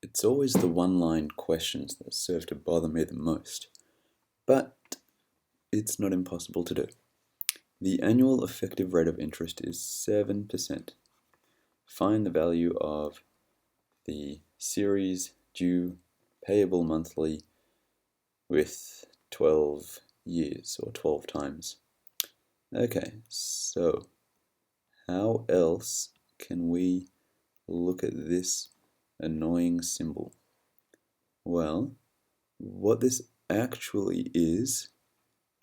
It's always the one-line questions that serve to bother me the most, but it's not impossible to do. The annual effective rate of interest is 7%. Find the value of the series due payable monthly with 12 years or 12 times. Okay, so how else can we look at this annoying symbol? Well, what this actually is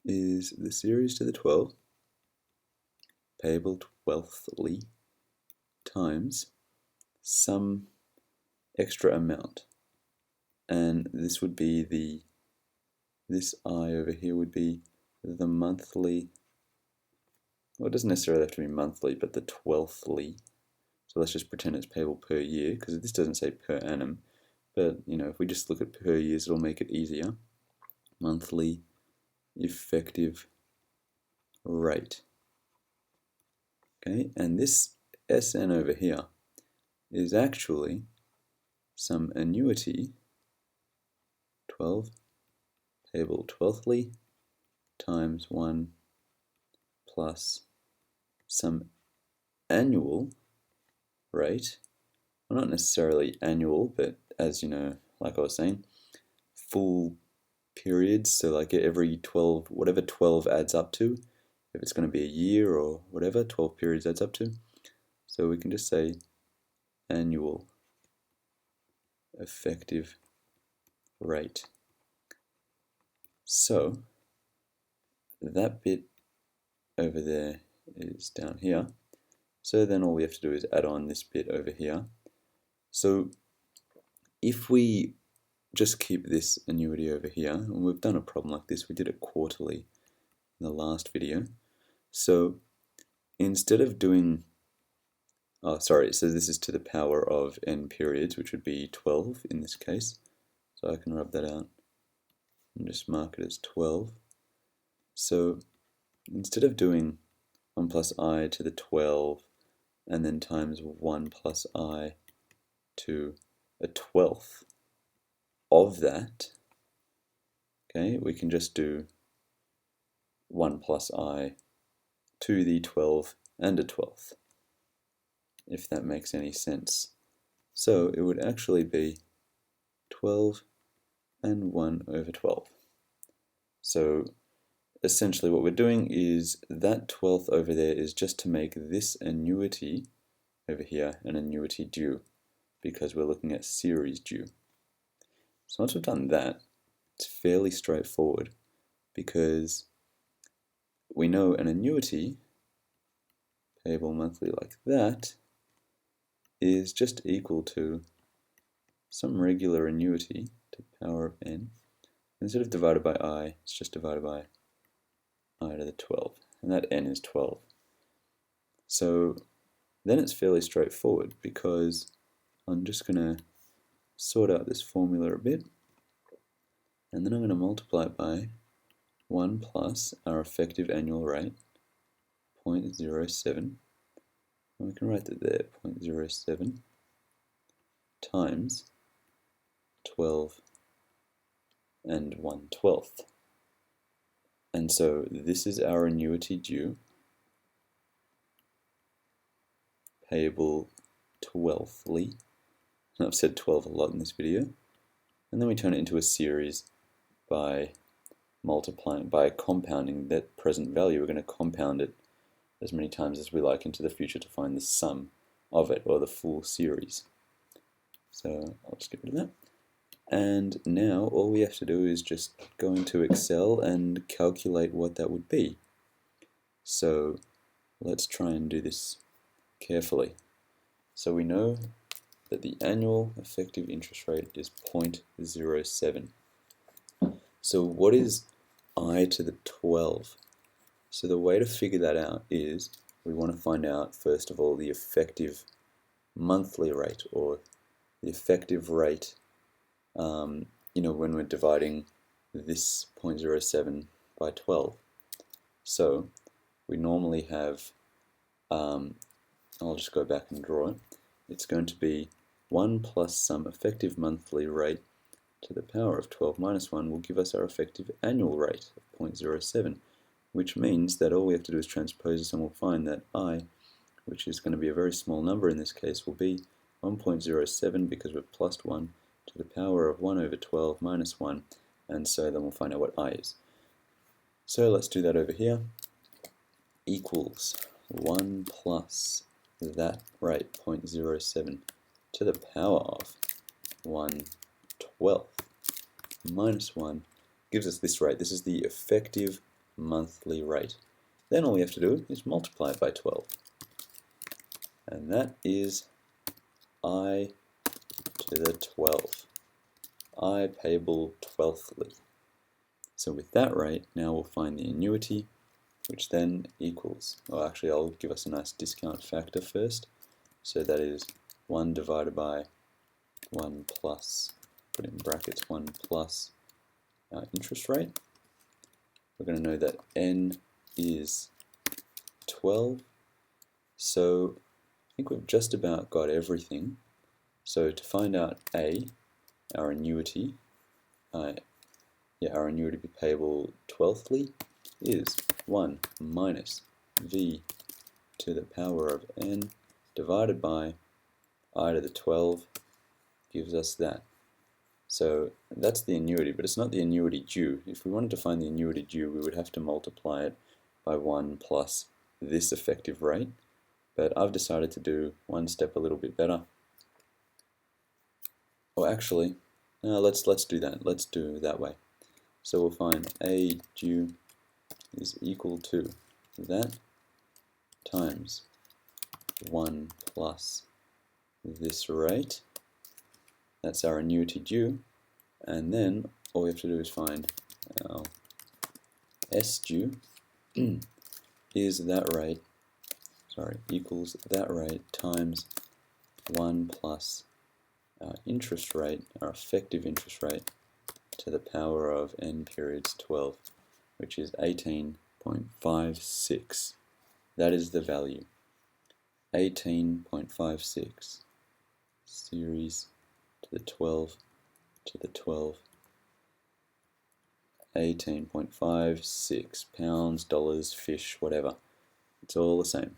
the series to the 12 payable 12thly times some extra amount, and this would be this I over here would be the monthly, well, it doesn't necessarily have to be monthly, but the 12thly. So let's just pretend it's payable per year, because this doesn't say per annum, but if we just look at per years, it'll make it easier. Monthly effective rate. Okay, and this SN over here is actually some annuity 12 payable 12thly times 1 plus some annual rate. Well, not necessarily annual, but as you know, like I was saying, full periods, so like every 12, whatever 12 adds up to, if it's going to be a year or whatever 12 periods adds up to. So we can just say annual effective rate. So that bit over there is down here. So then all we have to do is add on this bit over here. So if we just keep this annuity over here, and we've done a problem like this, we did it quarterly in the last video. So instead of doing, oh sorry, it says this is to the power of n periods, which would be 12 in this case. So I can rub that out and just mark it as 12. So instead of doing 1 plus I to the 12 and then times 1 plus I to a 12th of that, okay, we can just do 1 plus I to the 12 and a 12th, if that makes any sense. So it would actually be 12 and 1 over 12. So essentially what we're doing is that 12th over there is just to make this annuity over here an annuity due, because we're looking at series due. So once we've done that, it's fairly straightforward, because we know an annuity payable monthly like that is just equal to some regular annuity to the power of n. Instead of divided by I, it's just divided by I to the 12, and that n is 12. So then it's fairly straightforward, because I'm just going to sort out this formula a bit, and then I'm going to multiply it by 1 plus our effective annual rate, 0.07, and we can write that there, 0.07 times 12 and 1/12. And so this is our annuity due, payable 12thly. And I've said 12 a lot in this video. And then we turn it into a series by multiplying, by compounding that present value. We're going to compound it as many times as we like into the future to find the sum of it, or the full series. So I'll just get rid of that. And now all we have to do is just go into Excel and calculate what that would be. So let's try and do this carefully. So we know that the annual effective interest rate is 0.07. So what is I to the 12? So the way to figure that out is we want to find out, first of all, the effective monthly rate, or the effective rate when we're dividing this 0.07 by 12. So we normally have, I'll just go back and draw it. It's going to be 1 plus some effective monthly rate to the power of 12 minus 1 will give us our effective annual rate of 0.07, which means that all we have to do is transpose this and we'll find that I, which is going to be a very small number in this case, will be 1.07 because we've plus 1 to the power of 1 over 12 minus 1, and so then we'll find out what I is. So let's do that over here. Equals 1 plus that rate, 0.07, to the power of 1/12 minus 1 gives us this rate. This is the effective monthly rate. Then all we have to do is multiply it by 12. And that is I to the 12. I payable twelfthly. So with that rate, now we'll find the annuity, which then equals, well actually I'll give us a nice discount factor first. So that is 1 divided by 1 plus, put in brackets, 1 plus our interest rate. We're going to know that N is 12. So I think we've just about got everything. So to find out A, our annuity, our annuity be payable twelfthly is 1 minus V to the power of N divided by I to the 12 gives us that. So that's the annuity, but it's not the annuity due. If we wanted to find the annuity due, we would have to multiply it by 1 plus this effective rate. But I've decided to do one step a little bit better. Or actually, let's do that. Let's do that way. So we'll find A due is equal to that times 1 plus this rate. That's our annuity due. And then all we have to do is find our S due is that rate, equals that rate times 1 plus our interest rate, our effective interest rate, to the power of n periods 12, which is 18.56. That is the value. 18.56 series to the 12 to the 12. 18.56 pounds, dollars, fish, whatever. It's all the same.